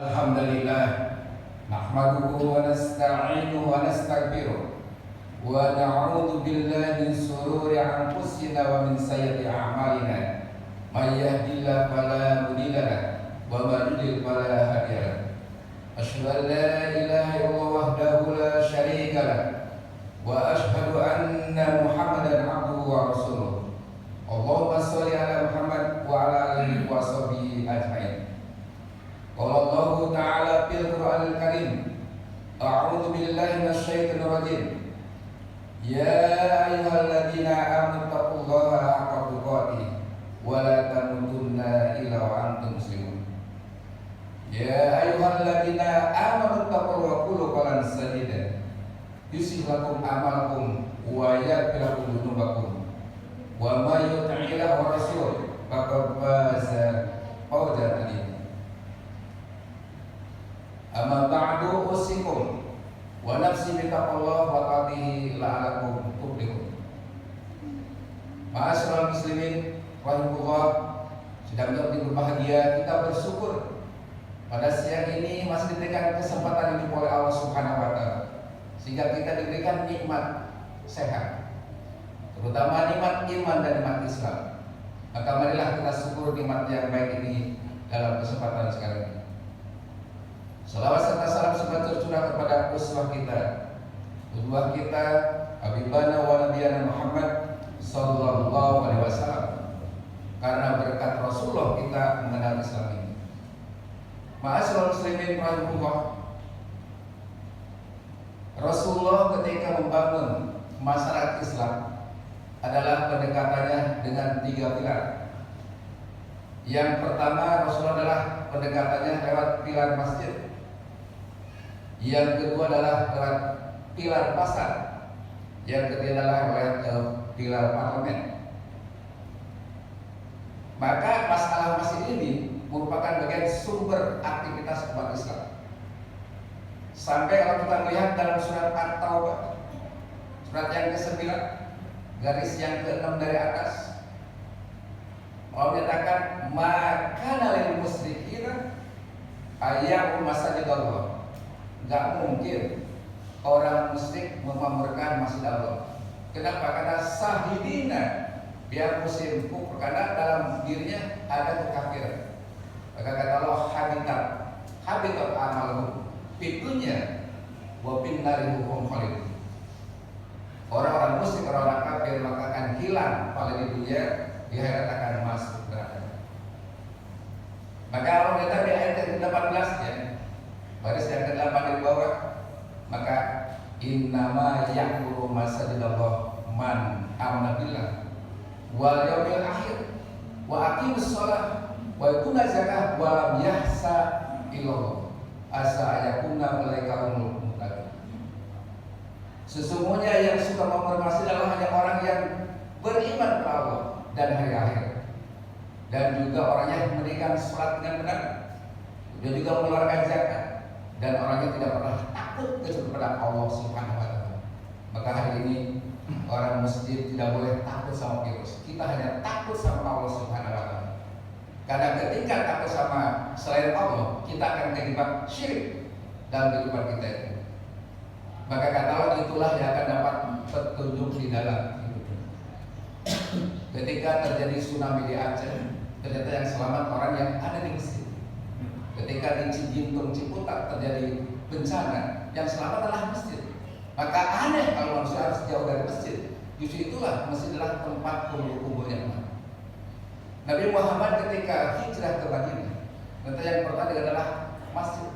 Alhamdulillah, nahmaduhu wa nasta'inuhu wa nastaghfiruh wa na'udzu billahi min shururi anfusina wa min sayyiati a'malina. May yahdihillahu fala mudilla lahu wa may yudlil fala hadiya lahu. Asyhadu an la ilaha illallah wahdahu la syarika lahu wa asyhadu anna Muhammadan abduhu wa rasuluh. Allahumma shalli ala Muhammad wa ala alihi wa sahbihi ajmain. Qala Allah Ta'ala fil Qur'anil Karim, a'udzu billahi minasyaitonir rajim. Ya ayyuhalladzina amanu taqullaha haqqa tuqatih wa la tamutunna illa wa antum muslimun. Ya ayyuhalladzina amanu taqullaha wa qulu qawlan sadida yuslih lakum a'malakum wa yaghfir lakum dzunubakum wa may yuti'illah wa rasulahu faqad faza fawzan 'azima. Amma ba'du usikum wa nafsi bittaqwallahi wa ta'atihi la'alakum tuflihun. Ma'asyiral muslimin rahimahullah, sedang berbahagia, kita bersyukur pada siang ini masih diberikan kesempatan ini oleh Allah Subhanahu wa taala, sehingga kita diberikan nikmat sehat, terutama nikmat iman dan nikmat Islam. Maka marilah kita syukur nikmat yang baik ini dalam kesempatan sekarang ini. Salawat serta salam semoga tercurah kepada uswah kita Habibana wa Nabiyana Muhammad sallallahu alaihi wasallam. Karena berkat Rasulullah kita mengenal Islam ini. Ma'asyiral muslimin rahimahullah, Rasulullah ketika membangun masyarakat Islam adalah pendekatannya dengan 3 pilar. Yang pertama, Rasulullah adalah pendekatannya lewat pilar masjid. Yang kedua adalah lewat pilar pasar. Yang ketiga adalah lewat pilar parlemen. Maka masalah masjid ini merupakan bagian sumber aktivitas umat Islam. Sampai kalau kita melihat dalam surat At-Taubah, surat yang ke-9, garis yang ke-6 dari atas, mau menyatakan maka lil musyrikina ayyul masajidallah. Gak mungkin orang musyrik memamurkan masjid Allah. Kenapa? Karena sahidina biar muslim kufur, karena dalam dirinya ada kekafiran. Maka kata Allah habitat amalhum fitunya wa binnari hum khalid. Orang-orang musyrik, orang-orang kafir maka akan hilang paling di dunia, di akhirat akan masuk neraka. Maka Allah kata di ayat ke-18 ya, baris yang ke-8 di bawah, maka innama ya'muru masajidallah man amana billah wal yaumil akhir wa aqimus shalah wa yutuna zakah wa lam yahsa illallah asa ayakunna ulaika humul muttaqin. Sesungguhnya yang suka mempermasih adalah hanya orang yang beriman kepada Allah dan hari akhir, dan juga orang yang mendirikan salat dengan benar, dan juga mengeluarkan zakat, dan orangnya tidak pernah takut kepada Allah Subhanahu wa taala. Maka hari ini orang masjid tidak boleh takut sama virus. Kita hanya takut sama Allah Subhanahu wa taala. Karena ketika takut sama selain Allah, kita akan terlibat syirik dalam kehidupan kita itu. Maka kata Allah, itulah yang akan dapat petunjuk di dalam hidup. Ketika terjadi tsunami di Aceh, ternyata yang selamat orang yang ada di masjid. Ketika di Cigintung Ciputat terjadi bencana, yang selamat adalah masjid. Maka aneh kalau manusia harus jauh dari masjid. Justru itulah masjid adalah tempat kumpul-kumpulnya umat. Nabi Muhammad ketika hijrah ke Madinah, ternyata yang pertama adalah masjid.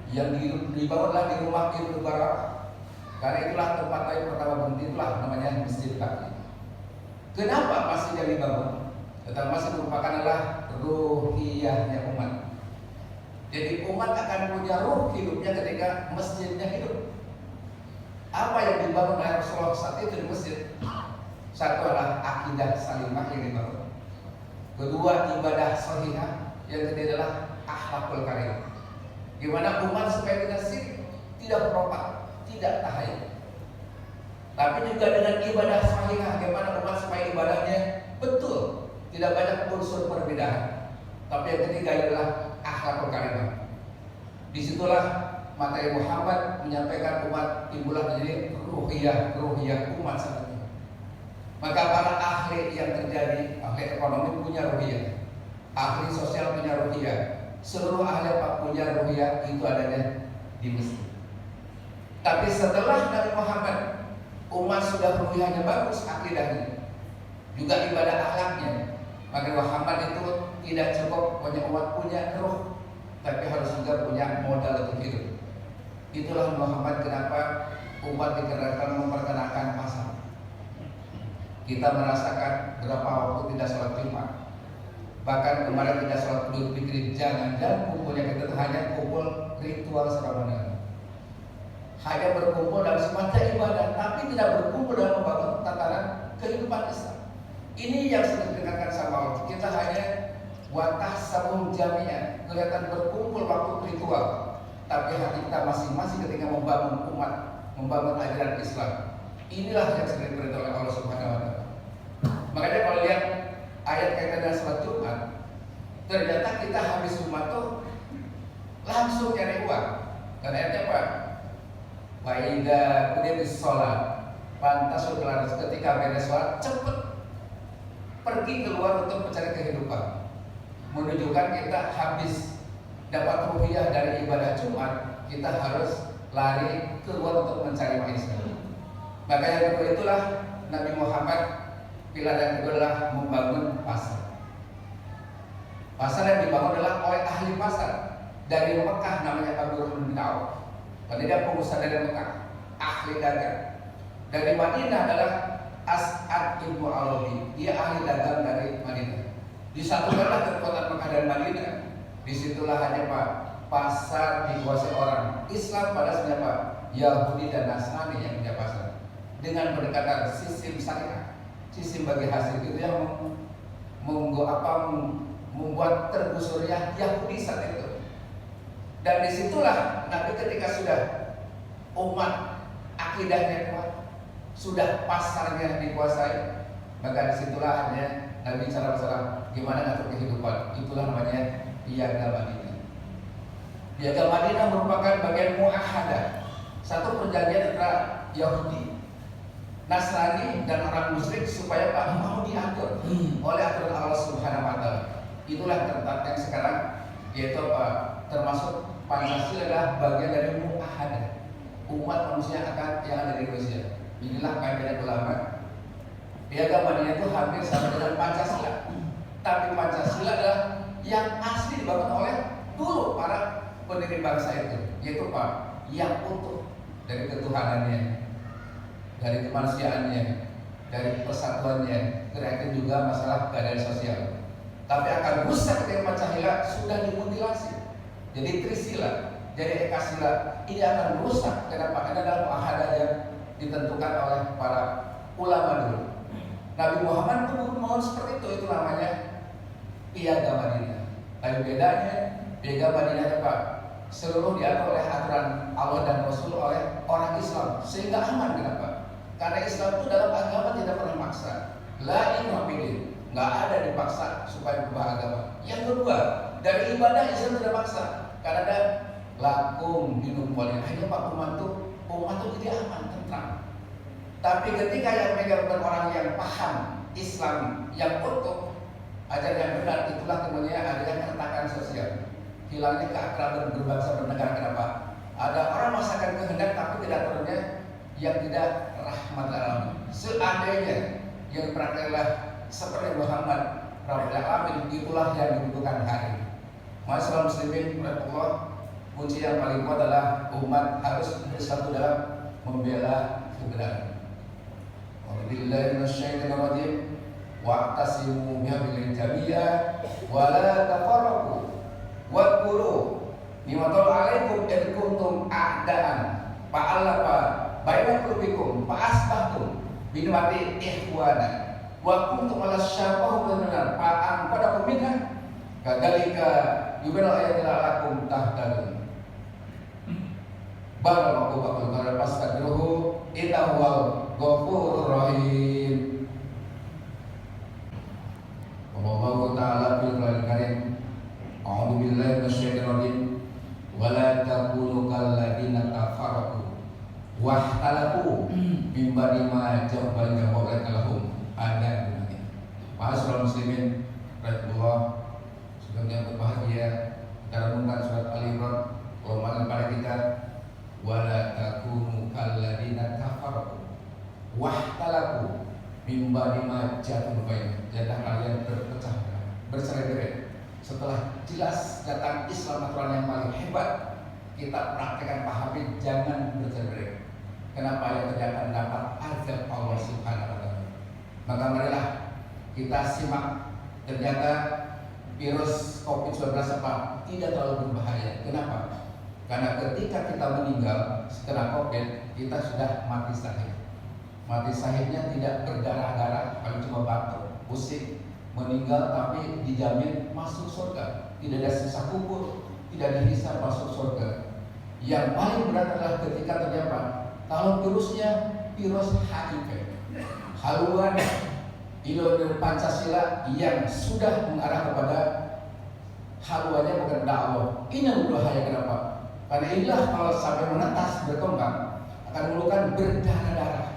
Yang dibangunlah di rumah Ibnu Barak. Karena itulah tempat lain pertama berhenti, itulah namanya Masjid Baqi. Kenapa masjid yang dibangun? Tentang masjid merupakan adalah ruhiyahnya umat. Jadi umat akan punya ruh hidupnya ketika masjidnya hidup. Apa yang dibangun oleh Rasulullah saat itu di masjid? Satu adalah akidah salimah yang dibangun. Kedua, ibadah sahihah. Yang ketiga adalah akhlakul karimah. Gimana umat supaya tidak syirik, tidak beropak, tidak tahayul. Tapi juga dengan ibadah sahihah, bagaimana umat supaya ibadahnya betul, tidak banyak unsur perbedaan. Tapi yang ketiga adalah akhlakul karimah. Disitulah materi Muhammad menyampaikan umat timbullah menjadi ruhiyah umat saat itu. Maka para ahli yang terjadi, ahli ekonomi punya ruhiyah, ahli sosial punya ruhiyah, seluruh ahli apa punya ruhiyah itu adanya di Mesir. Tapi setelah Nabi Muhammad, umat sudah ruhiyahnya bagus, akidahnya, juga ibadah akhlaknya. Maka Muhammad itu tidak cukup punya umat punya ruh, tapi harus juga punya modal untuk hidup. Itulah Muhammad kenapa umat dikerahkan memperkenalkan pasar. Kita merasakan berapa waktu tidak sholat Jumat. Bahkan kemarin tidak sholat Idul Fitri. Jangan-jangan kumpulnya kita itu hanya kumpul ritual seremonial, hanya berkumpul dalam semacam ibadah, tapi tidak berkumpul dalam membangun tatanan kehidupan Islam. Ini yang sedang dikatakan sama Allah. Kita hanya watah sabung jamiah, kelihatan berkumpul waktu ritual, tapi hati kita masing-masing ketika membangun umat, membangun ajaran Islam. Inilah yang sering diberitahu oleh Allah Subhanahu wa Ta'ala. Makanya kalau lihat ayat kaitan dengan sholat Jumat, ternyata kita habis Jumat tuh langsung cari uang. Dan ayatnya apa? Wa idza qudiyatis shalah fantashiru fil ardi. Ketika beres sholat, cepat pergi keluar untuk mencari kehidupan. Menunjukkan kita habis dapat ruhiyah dari ibadah Jumat, kita harus lari keluar untuk mencari maisha. Maka yang kedua itulah Nabi Muhammad, pilar yang kedua adalah membangun pasar. Pasar yang dibangun adalah oleh ahli pasar dari Mekah, namanya Abdurrahman bin Auf. Pada dia pengusaha dari Mekah, ahli dagang. Dari Madinah adalah As'ad ibnu Arabi, dia ahli dagang dari Madinah. Disatukanlah kekuatan Mekah dan Madinah. Disitulah hanya Pak pasar dikuasai orang Islam pada sebenarnya Pak Yahudi dan Nasrani yang punya pasar. Dengan pendekatan sistem syariah, sistem bagi hasil itu yang membuat tergusurnya Yahudi saat itu. Dan disitulah Nabi ketika sudah umat akidahnya kuat, sudah pasarnya dikuasai, maka disitulah hanya Nabi bicara masalah gimana ngatur kehidupan. Itulah namanya piagam Madinah. Piagam Madinah merupakan bagian muahadah, satu perjanjian antara Yahudi, Nasrani dan orang musyrik supaya Pak mau diatur oleh aturan Allah Subhanahu wa Ta'ala. Itulah yang sekarang yaitu termasuk Pancasila adalah bagian dari muahadah. Umat manusia akan yang ada di Indonesia. Inilah kaidah ulama. Piagam Madinah itu hampir sama dengan Pancasila. Tapi Pancasila adalah yang asli dibangun oleh dulu para pendiri bangsa itu, yaitu Pak yang utuh dari ketuhanannya, dari kemanusiaannya, dari persatuannya, terakhir juga masalah keadaan sosial. Tapi akan rusak ketika Pancasila sudah dimutilasi. Jadi Trisila, jadi Ekasila, ini akan rusak. Kenapa? Karena dalam muahadah yang ditentukan oleh para ulama dulu. Nabi Muhammad pun mohon seperti itu namanya piagam Madinah. Tapi bedanya piagam Madinah Pak seluruh diatur oleh aturan Allah dan Rasul oleh orang Islam sehingga aman. Kenapa? Karena Islam itu dalam agama tidak pernah maksa. La ikrahafidin, nggak ada dipaksa supaya berubah agama. Yang kedua, dari ibadah Islam tidak maksa. Karena ada lakum minum walin. Hanya Pak umat itu jadi aman, tentram. Tapi ketika yang mereka bukan orang yang paham Islam yang utuh, ajaran yang benar, itulah kemudian adanya keretakan sosial, hilangnya keakraban berbangsa bernegara. Kenapa? Ada orang masakan kehendak tapi tidak turunnya yang tidak rahmat alamin. Seandainya yang prakteklah seperti Muhammad Rabbul Alamin, itulah yang dibutuhkan hari. Masalah muslimin, Allah, kunci yang paling kuat adalah umat harus bersatu dalam membela kebenaran. Wabillahi minasyaitonir rajim. Wa'tasimu bihablillah jami'an wa la tafarraqu wadhkuru ni'matallahi 'alaikum id kuntum a'daan fa'alafa baina qulubikum fa'asbahtum bi ni'mati ikhwana wa kuntum 'ala syafah minan fa'anqadakum minha kadzalika yubayyinu ayati lakum tahtadun. Barakallahu fikum wa fastaghfiruhu innahu huwal ghafurur rahim. Allah Ta'ala bil Qur'anil Karim. A'udzu billahi minasyaitonir rajim. wala takunu kalladzina tafarraqu wahtalafu min ba'di ma ja'ahum lahum ada dunia. Para saudara muslimin rahimahullah, sebelumnya berbahagia kita renungkan surat Al-Imran. Qur'an pada kita, wala takunu kalladzina kafaru wahtalafu min ba'di ma ja'ahum jangan kalian berpecah belah, bercerai-berai. Setelah jelas datang Islam aturan yang paling hebat, kita praktekkan pahami, jangan bercerai-berai. Kenapa yang tidak akan dapat azab Allah Subhanahu wa taala? Maka marilah kita simak, ternyata virus COVID-19 apa? Tidak terlalu berbahaya. Kenapa? Karena ketika kita meninggal setelah COVID, kita sudah mati syahid. Mati syahidnya tidak berdarah-darah, paling cuma batuk, pusing, meninggal tapi dijamin masuk surga. Tidak ada sisa kubur, tidak dihisab masuk surga. Yang paling berat adalah ketika terjadi kalau virusnya virus HIV, haluan ideologi Pancasila yang sudah mengarah kepada haluannya bukan kepada Allah. Ini yang berbahaya. Kenapa? Karena inilah kalau sampai menetas berkembang akan menimbulkan berdarah-darah,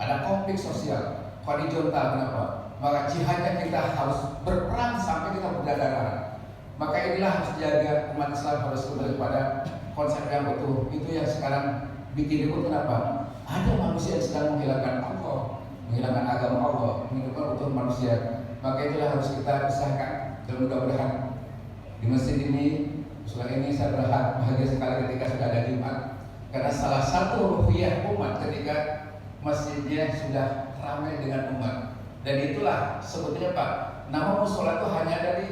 ada konflik sosial, horizontal. Kenapa? Maka jihadnya kita harus berperang sampai kita berdarah-darah. Maka inilah harus dijaga, umat Islam harus kembali pada konsep yang betul. Itu yang sekarang bikin ribut. Kenapa? Ada manusia yang sedang menghilangkan Allah, menghilangkan agama Allah, menghilangkan utuh manusia. Maka itulah harus kita pisahkan. Dan mudah-mudahan di masjid ini, setelah ini saya bahagia sekali ketika sudah ada Jumat, karena salah satu ruhiyah umat ketika masjidnya sudah ramai dengan umat. Dan itulah sebetulnya Pak, nama musola itu hanya ada di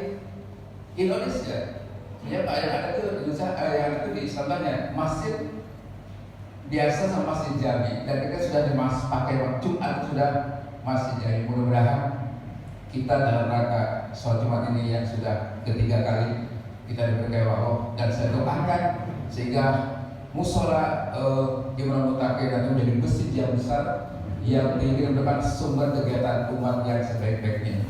Indonesia. Ya Pak, yang ada itu Indonesia, yang itu di Islamnya masjid biasa sama masjid jami, dan kita sudah pakai Jumat sudah masjid jami. Mudah-mudahan kita dalam rangka sholat Jumat ini yang sudah ketiga kali kita diberkahi Allah, dan saya doakan sehingga musola Imam Mutakin itu menjadi masjid yang besar yang ingin menjadi sumber kegiatan umat yang sebaik-baiknya.